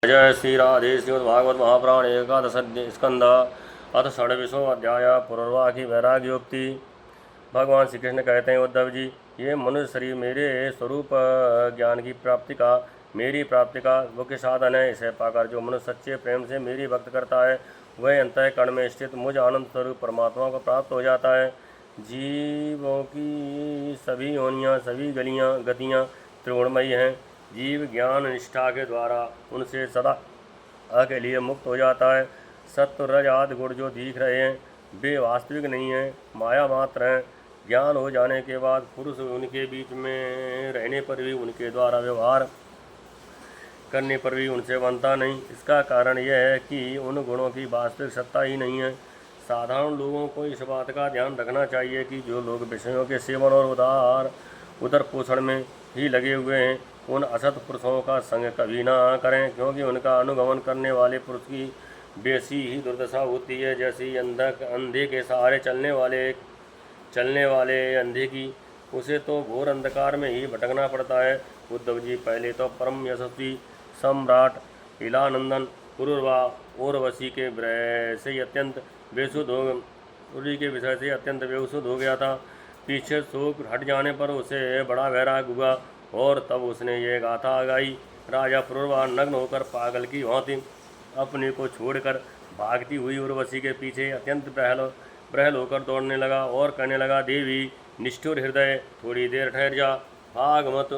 जय श्री राधे श्रीमद्भागवत महापुराण एकादश स्कंद अथ षड्विशो अध्याय पुनर्वाखी वैराग्योक्ति। भगवान श्री कृष्ण कहते हैं, उद्धव जी, ये मनुष्य शरीर मेरे स्वरूप ज्ञान की प्राप्ति का, मेरी प्राप्ति का मुख्य साधन है। इसे पाकर जो मनुष्य सच्चे प्रेम से मेरी भक्त करता है, वह अंतःकरण में स्थित मुझ आनंद स्वरूप परमात्मा को प्राप्त हो जाता है। जीवों की सभी योनियाँ, सभी गतियाँ त्रिगुणमयी हैं। जीव ज्ञान निष्ठा के द्वारा उनसे सदा के लिए मुक्त हो जाता है। सत्व रज आदि गुण जो दिख रहे हैं, वे वास्तविक नहीं हैं, माया मात्र हैं। ज्ञान हो जाने के बाद पुरुष उनके बीच में रहने पर भी, उनके द्वारा व्यवहार करने पर भी उनसे बनता नहीं। इसका कारण यह है कि उन गुणों की वास्तविक सत्ता ही नहीं है। साधारण लोगों को इस बात का ध्यान रखना चाहिए कि जो लोग विषयों के सेवन और उदर पोषण में ही लगे हुए हैं, उन असत पुरुषों का संग कभी ना करें, क्योंकि उनका अनुगमन करने वाले पुरुष की वैसी ही दुर्दशा होती है जैसी अंधे के सहारे चलने वाले अंधे की। उसे तो घोर अंधकार में ही भटकना पड़ता है। उद्धव जी, पहले तो परम यशस्वी सम्राट इलानंदन पुरुर्वा उर्वशी के विषय से अत्यंत बेसुध हो गया था। पीछे शोक हट जाने पर उसे बड़ा वैराग्य हुआ और तब उसने ये गाथा गाई। राजा पुरुर्वा नग्न होकर पागल की भांति अपने को छोड़कर भागती हुई उर्वशी के पीछे अत्यंत प्रहल होकर दौड़ने लगा और कहने लगा, देवी निष्ठुर हृदय, थोड़ी देर ठहर जा, भाग मत।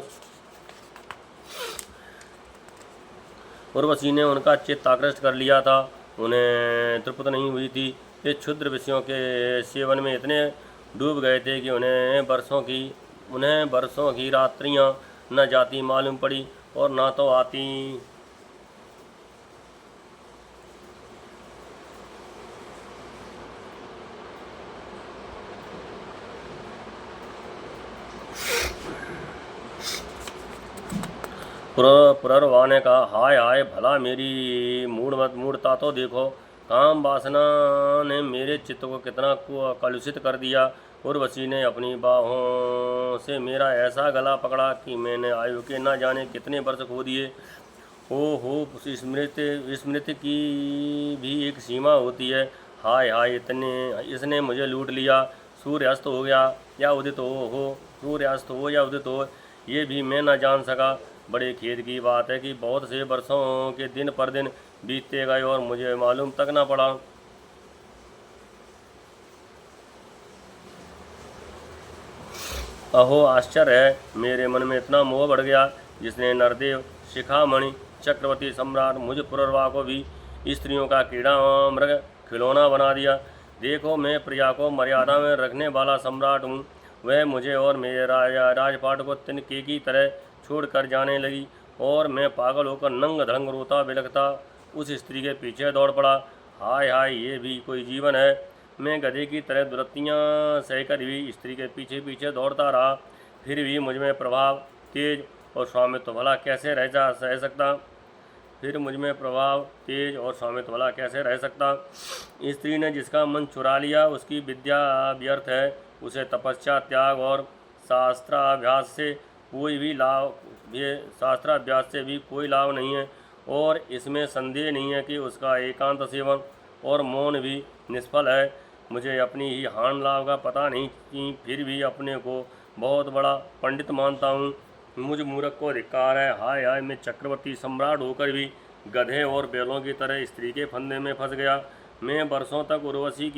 उर्वशी ने उनका चित्त आकृष्ट कर लिया था, उन्हें तृप्त नहीं हुई थी। ये क्षुद्र विषयों के सेवन में इतने डूब गए थे कि उन्हें बरसों की रात्रियां न जाती मालूम पड़ी और ना तो आती। पुररवा ने कहा, हाय हाय, भला मेरी मूढ़ता तो देखो। काम वासना ने मेरे चित्त को कितना कलुषित कर दिया। उर्वशी ने अपनी बाहों से मेरा ऐसा गला पकड़ा कि मैंने आयु के न जाने कितने वर्ष खो दिए। हो, स्मृति की भी एक सीमा होती है। हाय हाय, इसने मुझे लूट लिया। सूर्य अस्त हो या उदित हो, ये भी मैं न जान सका। बड़े खेद की बात है कि बहुत से वर्षों के दिन पर दिन बीतते गए और मुझे मालूम तक न पड़ा। अहो, आश्चर्य है, मेरे मन में इतना मोह बढ़ गया जिसने नरदेव, शिखामणि, चक्रवर्ती सम्राट मुझ पुररवा को भी स्त्रियों का कीड़ा मृग खिलौना बना दिया। देखो, मैं प्रजा को मर्यादा में रखने वाला सम्राट हूँ, वह मुझे और मेरे राजपाट को तिनके की तरह छोड़कर जाने लगी और मैं पागल होकर नंग धड़ंग रोता बिलखता उस स्त्री के पीछे दौड़ पड़ा। हाय हाय, ये भी कोई जीवन है। मैं गधे की तरह दुरत्तियाँ सहकर भी स्त्री के पीछे पीछे दौड़ता रहा। फिर भी मुझ में प्रभाव, तेज और स्वामित्व भला कैसे रह सकता। स्त्री ने जिसका मन चुरा लिया, उसकी विद्या व्यर्थ है। उसे तपस्या, त्याग और शास्त्राभ्यास से भी कोई लाभ नहीं है और इसमें संदेह नहीं है कि उसका एकांत सेवन और मौन भी निष्फल है। मुझे अपनी ही हानि लाभ का पता नहीं कि फिर भी अपने को बहुत बड़ा पंडित मानता हूँ। मुझ मूर्ख को धिक्कार है। हाय हाय, मैं चक्रवर्ती सम्राट होकर भी गधे और बैलों की तरह स्त्री के फंदे में फंस गया। मैं वर्षों तक उर्वशी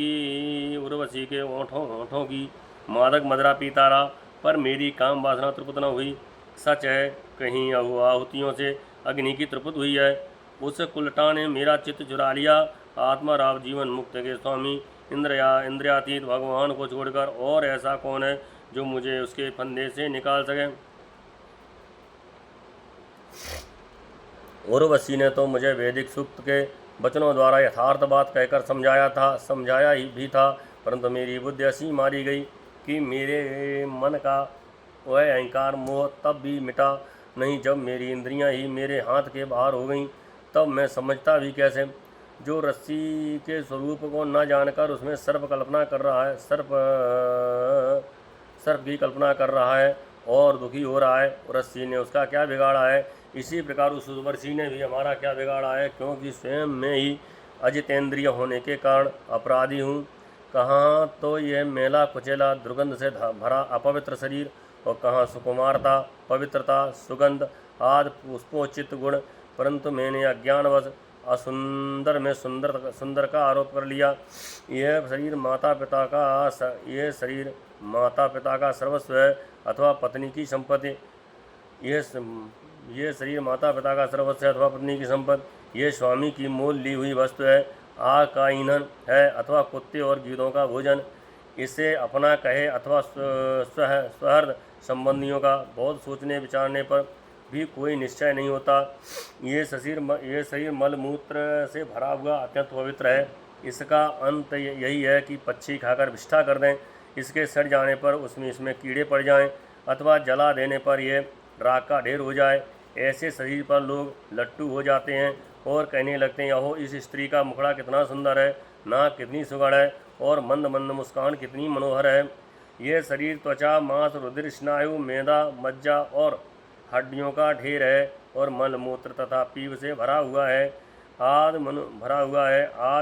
के ओंठों की मादक मदिरा पीता रहा, पर मेरी काम वासना तृप्त न हुई। सच है, कहीं आहुतियों से अग्नि की तृप्त हुई है। उस कुलटा ने मेरा चित्त चुरा लिया। आत्मा राव जीवन मुक्त के स्वामी इंद्रियातीत भगवान को छोड़कर और ऐसा कौन है जो मुझे उसके फंदे से निकाल सके। उर्वशी ने तो मुझे वैदिक सूक्त के वचनों द्वारा यथार्थ बात कहकर समझाया ही भी था, परंतु मेरी बुद्धि ऐसी मारी गई कि मेरे मन का वह अहंकार मोह तब भी मिटा नहीं जब मेरी इंद्रियां ही मेरे हाथ के बाहर हो गईं। तब मैं समझता भी कैसे। जो रस्सी के स्वरूप को न जानकर उसमें सर्प की कल्पना कर रहा है और दुखी हो रहा है, रस्सी ने उसका क्या बिगाड़ा है। इसी प्रकार उस उर्वशी ने भी हमारा क्या बिगाड़ा है, क्योंकि स्वयं में ही अजितेंद्रिय होने के कारण अपराधी हूँ। कहाँ तो यह मेला कुचेला दुर्गंध से भरा अपवित्र शरीर, और कहाँ सुकुमारता, पवित्रता, सुगंध आदि पुष्पोचित गुण, परंतु मैंने अज्ञानवश असुंदर में सुंदर का आरोप कर लिया। यह शरीर माता पिता का सर्वस्व है अथवा पत्नी की संपत्ति। यह शरीर माता पिता का सर्वस्व है अथवा पत्नी की संपत्ति। यह स्वामी की मोल ली हुई वस्तु है, आग का ईंधन है अथवा कुत्ते और गीदों का भोजन। इसे अपना कहे अथवा स्वहृद संबंधियों का बहुत सोचने विचारने पर भी कोई निश्चय नहीं होता। ये शरीर मल मूत्र से भरा हुआ अत्यंत पवित्र है। इसका अंत यही है कि पक्षी खाकर विष्ठा कर दें, इसके सड़ जाने पर इसमें कीड़े पड़ जाएं, अथवा जला देने पर यह राख का ढेर हो जाए। ऐसे शरीर पर लोग लट्टू हो जाते हैं और कहने लगते हैं, यहो इस स्त्री का मुखड़ा कितना सुंदर है, नाक कितनी सुगढ़ है और मंद मंद मुस्कान कितनी मनोहर है। यह शरीर त्वचा, मांस, रुधिर, स्नायु, मेदा, मज्जा और हड्डियों का ढेर है और मल मूत्र तथा पीव से भरा हुआ है। आदि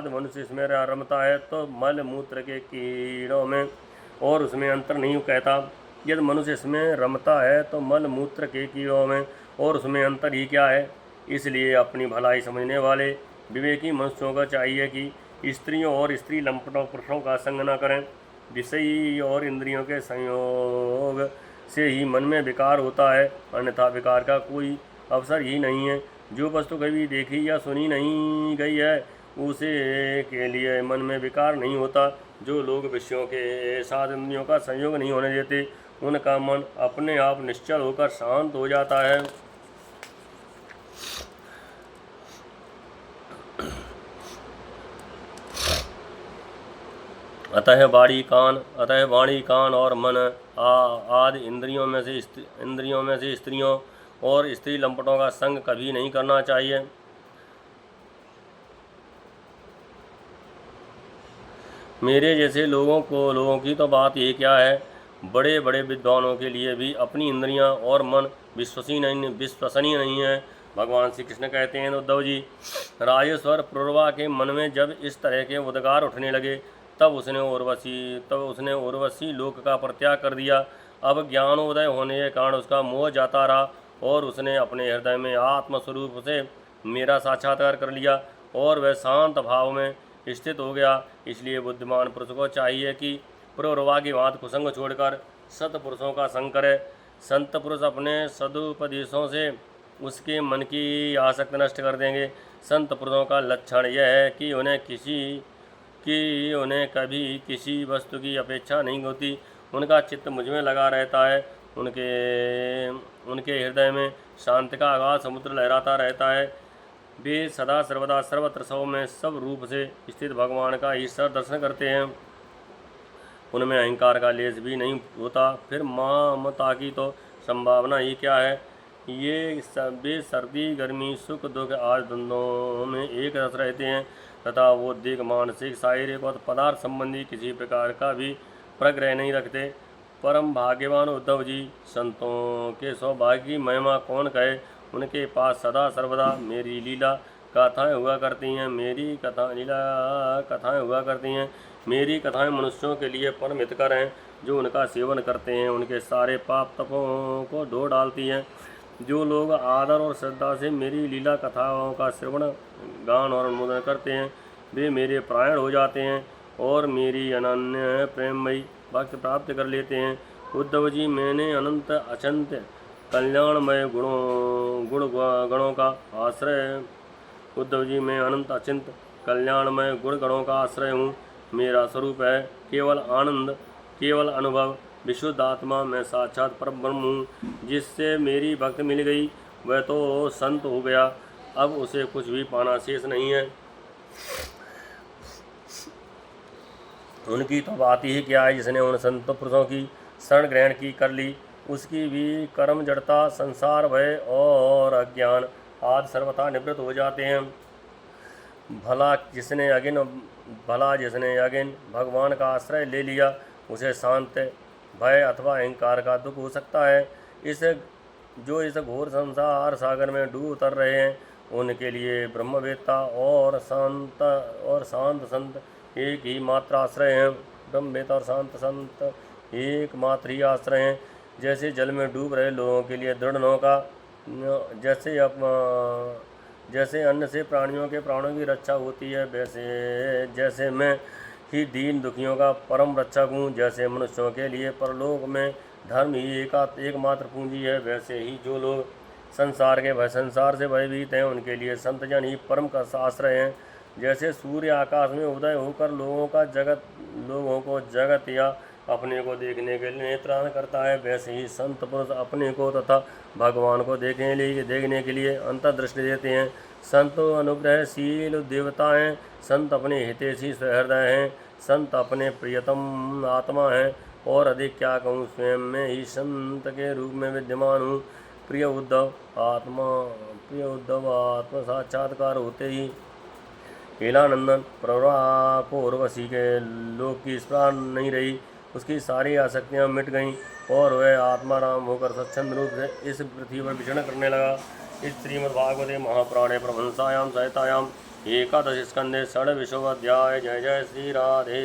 मनुष्य इसमें रमता है तो मल मूत्र के कीड़ों में और उसमें अंतर नहीं कहता। यदि मनुष्य इसमें रमता है तो मल मूत्र के कीड़ों में और उसमें अंतर ही क्या है। इसलिए अपनी भलाई समझने वाले विवेकी मनुष्यों को चाहिए कि स्त्रियों और स्त्री लंपटों पुरुषों का संग न करें। विषय और इंद्रियों के संयोग से ही मन में विकार होता है, अन्यथा विकार का कोई अवसर ही नहीं है। जो वस्तु कभी देखी या सुनी नहीं गई है उसे के लिए मन में विकार नहीं होता। जो लोग विषयों के साथ इंद्रियों का संयोग नहीं होने देते, उनका मन अपने आप निश्चल होकर शांत हो जाता है। अतः वाणी, कान और मन आदि इंद्रियों में से स्त्रियों और स्त्री लंपटों का संग कभी नहीं करना चाहिए। मेरे जैसे लोगों की तो बात ये क्या है, बड़े बड़े विद्वानों के लिए भी अपनी इंद्रियां और मन विश्वसनीय नहीं है। भगवान श्री कृष्ण कहते हैं, उद्धव जी, राजेश्वर पुरवा के मन में जब इस तरह के उद्गार उठने लगे तब उसने उर्वशी लोक का परित्याग कर दिया। अब ज्ञानोदय होने के कारण उसका मोह जाता रहा और उसने अपने हृदय में आत्मस्वरूप से मेरा साक्षात्कार कर लिया और वह शांत भाव में स्थित हो गया। इसलिए बुद्धिमान पुरुष को चाहिए कि पुरवा की बात कुसंग छोड़कर सत्पुरुषों का संग करे। संत पुरुष अपने सदुपदेशों से उसके मन की आसक्ति नष्ट कर देंगे। संत पुरुषों का लक्षण यह है कि उन्हें कभी किसी वस्तु की अपेक्षा नहीं होती। उनका चित्त मुझ में लगा रहता है। उनके हृदय में शांति का अगाध समुद्र लहराता रहता है। वे सदा सर्वदा सर्वत्र सब में सब रूप से स्थित भगवान का ईश्वर दर्शन करते हैं। उनमें अहंकार का लेस भी नहीं होता। फिर ममता की तो संभावना ही क्या है। वे सर्दी, गर्मी, सुख, दुख आदि द्वंद्वों में एक रस रहते हैं तथा वो दिग, मानसिक, शारीरिक और पदार्थ संबंधी किसी प्रकार का भी प्रग्रह नहीं रखते। परम भाग्यवान उद्धव जी, संतों के सौभाग्य की महिमा कौन कहे। उनके पास सदा सर्वदा मेरी लीला कथाएं हुआ करती हैं। मेरी कथाएं मनुष्यों के लिए परम हितकर हैं। जो उनका सेवन करते हैं उनके सारे पाप तपों को धो डालती हैं। जो लोग आदर और श्रद्धा से मेरी लीला कथाओं का श्रवण, गान और अनुमोदन करते हैं वे मेरे प्राण हो जाते हैं और मेरी अनन्य प्रेममयी भक्त प्राप्त कर लेते हैं। उद्धव जी, मैंने अनंत अचिंत्य कल्याणमय गणों का गुण गणों का आश्रय हूँ। मेरा स्वरूप है केवल आनंद, केवल अनुभव, विशुद्ध आत्मा। मैं साक्षात परम ब्रह्म हूँ। जिससे मेरी भक्त मिल गई वह तो संत हो गया। अब उसे कुछ भी पाना शेष नहीं है। उनकी तो बात ही क्या है। जिसने उन संत पुरुषों की शरण ग्रहण की कर ली, उसकी भी कर्म जड़ता, संसार भय और अज्ञान आदि सर्वथा निवृत्त हो जाते हैं। भला जिसने अगिन भगवान का आश्रय ले लिया, उसे शांत, भय अथवा अहंकार का दुख हो सकता है। इस जो इस घोर संसार सागर में डूब उतर रहे हैं, उनके लिए ब्रह्मवेत्ता और शांत संत एक ही मात्र आश्रय हैं। ब्रह्मवेत्ता और शांत संत एक मात्र ही आश्रय हैं। जैसे जल में डूब रहे लोगों के लिए दृढ़ नौका, जैसे अन्न से प्राणियों के प्राणों की रक्षा होती है, जैसे मैं ही दीन दुखियों का परम रक्षक हूँ। जैसे मनुष्यों के लिए परलोक में धर्म ही एकमात्र पूंजी है, वैसे ही जो लोग संसार से भयभीत हैं, उनके लिए संत जन ही परम का आश्रय हैं। जैसे सूर्य आकाश में उदय होकर लोगों को जगत या अपने को देखने के लिए नेत्रान करता है, वैसे ही संत पुरुष अपने को तथा भगवान को देखने के लिए अंतर्दृष्टि देते हैं। संत अनुग्रहशील देवता हैं, संत अपने हितैषी सहृदय हैं, संत अपने प्रियतम आत्मा हैं, और अधिक क्या कहूँ, स्वयं में ही संत के रूप में विद्यमान हूँ। प्रिय उद्धव आत्म साक्षात्कार होते ही लीलानंदन प्रवरा को उर्वशी के लोक की स्पृहा नहीं रही। उसकी सारी आसक्तियाँ मिट गईं और वह आत्माराम होकर स्वच्छंद रूप से इस पृथ्वी पर विचरण करने लगा। इस श्रीमद्भागवते महापुराणे प्रभंसायां सहितायां एकादश स्कंदे षड्विंशोऽध्याय। जय जय श्री राधे।